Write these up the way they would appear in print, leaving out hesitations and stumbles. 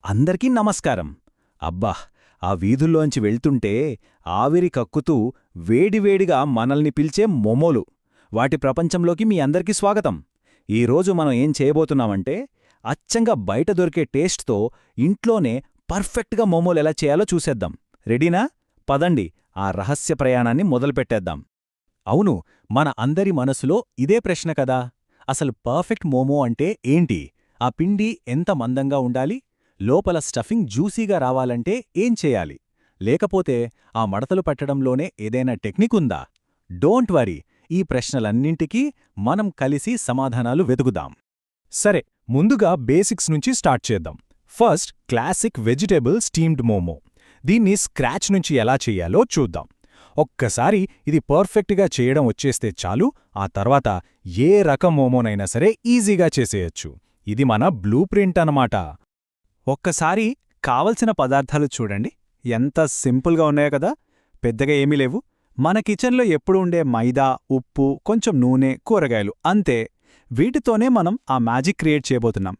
అందరికీ నమస్కారం. అబ్బా! ఆ వీధుల్లోంచి వెళ్తుంటే ఆవిరి కక్కుతూ వేడివేడిగా మనల్ని పిలిచే మొమోలు. వాటి ప్రపంచంలోకి మీ అందరికీ స్వాగతం. ఈరోజు మనం ఏం చేయబోతున్నామంటే అచ్చంగా బయట దొరికే టేస్ట్తో ఇంట్లోనే పర్ఫెక్ట్గా మొమోలెలా చేయాలో చూసేద్దాం. రెడీనా? పదండి ఆ రహస్య ప్రయాణాన్ని మొదలుపెట్టేద్దాం. అవును, మన అందరి మనసులో ఇదే ప్రశ్న కదా. అసలు పర్ఫెక్ట్ మోమో అంటే ఏంటి? ఆ పిండి ఎంత మందంగా ఉండాలి? లోపల స్టఫింగ్ జ్యూసీగా రావాలంటే ఏం చేయాలి? లేకపోతే ఆ మడతలు పెట్టడంలోనే ఏదైనా టెక్నిక్ ఉందా? డోంట్ వరీ, ఈ ప్రశ్నలన్నింటికీ మనం కలిసి సమాధానాలు వెతుకుదాం. సరే, ముందుగా బేసిక్స్ నుంచి స్టార్ట్ చేద్దాం. First, classic vegetable steamed momo. దీన్ని స్క్రాచ్ నుంచి ఎలా చెయ్యాలో చూద్దాం. ఒక్కసారి ఇది పర్ఫెక్ట్గా చేయడం వచ్చేస్తే చాలు, ఆ తర్వాత ఏ రకం మోమోనైనా సరే ఈజీగా చేసేయచ్చు. ఇది మన బ్లూ ప్రింట్ అన్నమాట. ఒక్కసారి కావలసిన పదార్థాలు చూడండి, ఎంత సింపుల్గా ఉన్నాయో కదా. పెద్దగా ఏమీ లేవు. మన కిచెన్లో ఎప్పుడు ఉండే మైదా, ఉప్పు, కొంచెం నూనె, కూరగాయలు అంతే. వీటితోనే మనం ఆ మ్యాజిక్ క్రియేట్ చేయబోతున్నాం.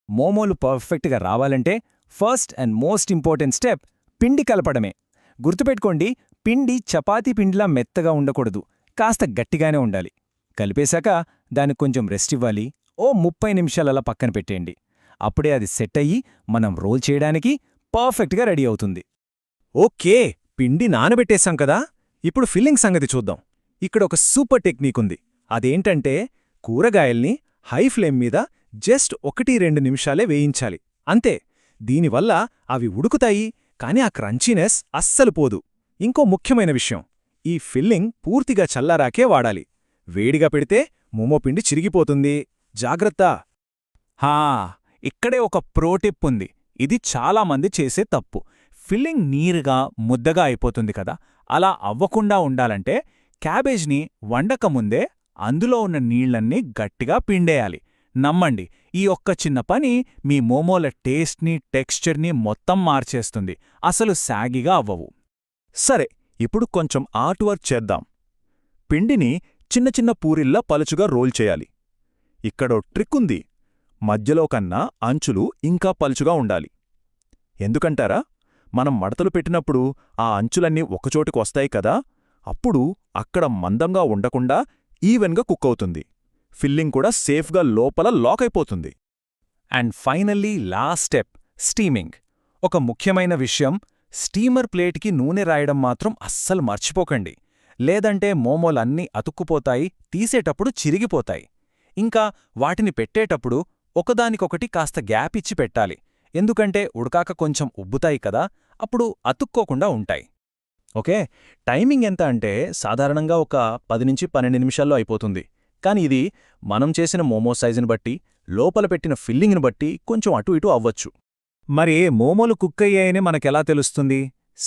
మోమోలు పర్ఫెక్ట్గా రావాలంటే first and most important step పిండి కలపడమే. గుర్తుపెట్టుకోండి, పిండి చపాతీ పిండిలా మెత్తగా ఉండకూడదు, కాస్త గట్టిగానే ఉండాలి. కలిపేశాక దానికి కొంచెం రెస్ట్ ఇవ్వాలి. ఓ 30 నిమిషాలలా పక్కన పెట్టేయండి. అప్పుడే అది సెట్ అయ్యి మనం రోల్ చేయడానికి పర్ఫెక్ట్గా రెడీ అవుతుంది. ఓకే, పిండి నానబెట్టేశాం కదా. ఇప్పుడు ఫిల్లింగ్ సంగతి చూద్దాం. ఇక్కడ ఒక సూపర్ టెక్నిక్ ఉంది. అదేంటంటే కూరగాయల్ని హై ఫ్లేమ్ మీద జస్ట్ 1-2 నిమిషాలే వేయించాలి, అంతే. దీనివల్ల అవి ఉడుకుతాయి, కానీ ఆ క్రంచీనెస్ అస్సలు పోదు. ఇంకో ముఖ్యమైన విషయం, ఈ ఫిల్లింగ్ పూర్తిగా చల్లారాకే వాడాలి. వేడిగా పెడితే మోమో పిండి చిరిగిపోతుంది. జాగ్రత్త. హా, ఇక్కడే ఒక ప్రోటిప్ ఉంది. ఇది చాలామంది చేసే తప్పు. ఫిల్లింగ్ నీరుగా ముద్దగా అయిపోతుంది కదా. అలా అవ్వకుండా ఉండాలంటే క్యాబేజ్ని వండకముందే అందులో ఉన్న నీళ్లన్నీ గట్టిగా పిండేయాలి. నమ్మండి, ఈ ఒక్క చిన్న పని మీ మోమోల టేస్ట్ని, టెక్స్చర్ని మొత్తం మార్చేస్తుంది. అసలు సాగిగా అవ్వవు. సరే, ఇప్పుడు కొంచెం ఆర్ట్ వర్క్ చేద్దాం. పిండిని చిన్న చిన్న పూరిల్లా పలుచుగా రోల్ చేయాలి. ఇక్కడో ట్రిక్ ఉంది. మధ్యలో కన్నా అంచులు ఇంకా పలుచుగా ఉండాలి. ఎందుకంటారా? మనం మడతలు పెట్టినప్పుడు ఆ అంచులన్నీ ఒకచోటికి వస్తాయి కదా, అప్పుడు అక్కడ మందంగా ఉండకుండా ఈవెన్గా కుక్ అవుతుంది. ఫిల్లింగ్ కూడా సేఫ్గా లోపల లాక్ అయిపోతుంది. And finally last step, steaming. ఒక ముఖ్యమైన విషయం, స్టీమర్ ప్లేట్కి నూనె రాయడం మాత్రం అస్సలు మర్చిపోకండి. లేదంటే మోమోలన్నీ అతుక్కుపోతాయి, తీసేటప్పుడు చిరిగిపోతాయి. ఇంకా వాటిని పెట్టేటప్పుడు ఒకదానికొకటి కాస్త గ్యాప్ ఇచ్చి పెట్టాలి. ఎందుకంటే ఉడకాక కొంచెం ఉబ్బుతాయి కదా, అప్పుడు అతుక్కోకుండా ఉంటాయి. ఓకే, టైమింగ్ ఎంత అంటే సాధారణంగా ఒక 10-12 నిమిషాల్లో అయిపోతుంది. కాని ఇది మనం చేసిన మోమో సైజుని బట్టి, లోపల పెట్టిన ఫిల్లింగ్ని బట్టి కొంచెం అటు ఇటు అవ్వచ్చు. మరి మోమోలు కుక్కయ్యాయని మనకెలా తెలుస్తుంది?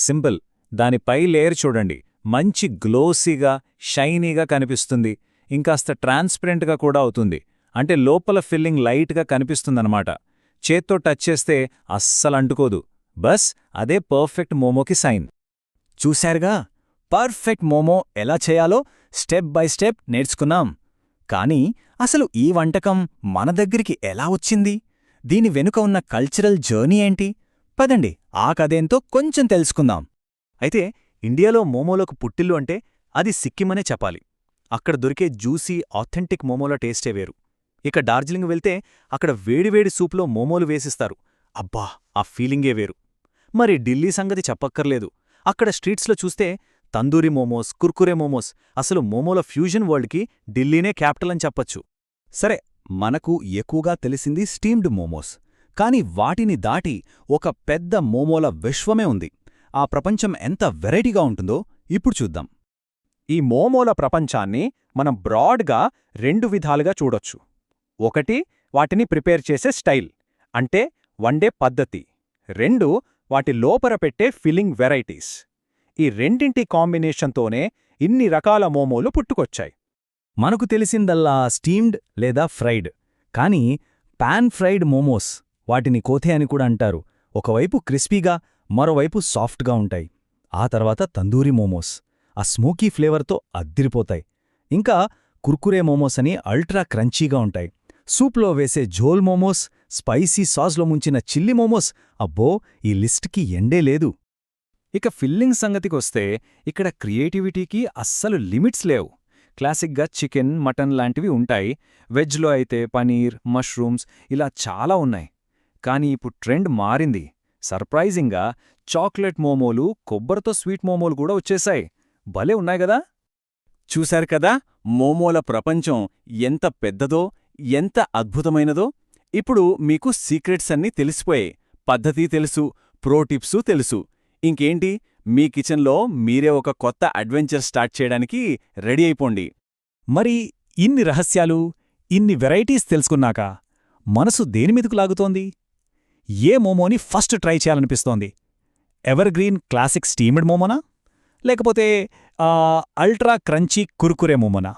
సింపుల్, దానిపై లేయర్ చూడండి. మంచి గ్లోసీగా, షైనీగా కనిపిస్తుంది. ఇంకాస్త ట్రాన్స్పరెంట్గా కూడా అవుతుంది. అంటే లోపల ఫిల్లింగ్ లైట్గా కనిపిస్తుందన్నమాట. చేత్తో టచ్ చేస్తే అస్సలంటుకోదు. బస్ అదే పర్ఫెక్ట్ మోమోకి సైన్. చూశారుగా, పర్ఫెక్ట్ మోమో ఎలా చేయాలో స్టెప్ బై స్టెప్ నేర్చుకున్నాం. కానీ అసలు ఈ వంటకం మన దగ్గరికి ఎలా వచ్చింది? దీని వెనుక ఉన్న కల్చరల్ జర్నీ ఏంటి? పదండి ఆ కథేంతో కొంచెం తెలుసుకుందాం. అయితే ఇండియాలో మోమోలకు పుట్టిల్లు అంటే అది సిక్కిమనే చెప్పాలి. అక్కడ దొరికే జ్యూసీ ఆథెంటిక్ మోమోల టేస్టే వేరు. ఇక డార్జిలింగ్ వెళ్తే అక్కడ వేడివేడి సూప్లో మోమోలు వేసిస్తారు. అబ్బా, ఆ ఫీలింగే వేరు. మరి ఢిల్లీ సంగతి చెప్పక్కర్లేదు. అక్కడ స్ట్రీట్స్లో చూస్తే తందూరి మోమోస్, కుర్కురే మోమోస్, అసలు మోమోల ఫ్యూజన్ వరల్డ్కి ఢిల్లీనే క్యాపిటల్ అని చెప్పొచ్చు. సరే, మనకు ఎక్కువగా తెలిసింది స్టీమ్డ్ మోమోస్. కాని వాటిని దాటి ఒక పెద్ద మోమోల విశ్వమే ఉంది. ఆ ప్రపంచం ఎంత వెరైటీగా ఉంటుందో ఇప్పుడు చూద్దాం. ఈ మోమోల ప్రపంచాన్ని మనం బ్రాడ్గా 2 విధాలుగా చూడొచ్చు. ఒకటి, వాటిని ప్రిపేర్ చేసే స్టైల్, అంటే వండే పద్ధతి. 2, వాటి లోపల పెట్టే ఫిల్లింగ్ వెరైటీస్. ఈ రెండింటి కాంబినేషన్తోనే ఇన్ని రకాల మోమోలు పుట్టుకొచ్చాయి. మనకు తెలిసిందల్లా స్టీమ్డ్ లేదా ఫ్రైడ్. కానీ పాన్ ఫ్రైడ్ మోమోస్, వాటిని కోథే అని కూడా అంటారు, ఒకవైపు క్రిస్పీగా, మరోవైపు సాఫ్ట్గా ఉంటాయి. ఆ తర్వాత తందూరి మోమోస్, ఆ స్మోకీ ఫ్లేవర్తో అద్దిరిపోతాయి. ఇంకా కుర్కురే మోమోస్ అని అల్ట్రా క్రంచీగా ఉంటాయి. సూప్లో వేసే ఝోల్ మోమోస్ స్పైసీ సాస్లో ముంచిన చిల్లీ మోమోస్, అబ్బో ఈ లిస్ట్కి ఎండే లేదు. ఇక ఫిల్లింగ్ సంగతికొస్తే ఇక్కడ క్రియేటివిటీకి అస్సలు లిమిట్స్ లేవు. క్లాసిక్గా చికెన్, మటన్ లాంటివి ఉంటాయి. వెజ్లో అయితే పనీర్, మష్రూమ్స్ ఇలా చాలా ఉన్నాయి. కానీ ఇప్పుడు ట్రెండ్ మారింది. సర్ప్రైజింగ్గా చాక్లెట్ మోమోలు, కొబ్బరితో స్వీట్ మోమోలు కూడా వచ్చేశాయి. భలే ఉన్నాయి గదా! చూశారు కదా మోమోల ప్రపంచం ఎంత పెద్దదో, ఎంత అద్భుతమైనదో. ఇప్పుడు మీకు సీక్రెట్స్ అన్నీ తెలిసిపోయాయి. పద్ధతి తెలుసు, ప్రో టిప్సు తెలుసు. ఇంకేంటి, మీ కిచెన్లో మీరే ఒక కొత్త అడ్వెంచర్ స్టార్ట్ చేయడానికి రెడీ అయిపోండి. మరి ఇన్ని రహస్యాలు, ఇన్ని వెరైటీస్ తెలుసుకున్నాక మనసు దేనిమీదకు లాగుతోంది? ఏ మోమోని ఫస్ట్ ట్రై చేయాలనిపిస్తోంది? ఎవర్ గ్రీన్ క్లాసిక్ స్టీమ్డ్ మోమోనా, లేకపోతే అల్ట్రా క్రంచీ కుర్కురే మోమోనా?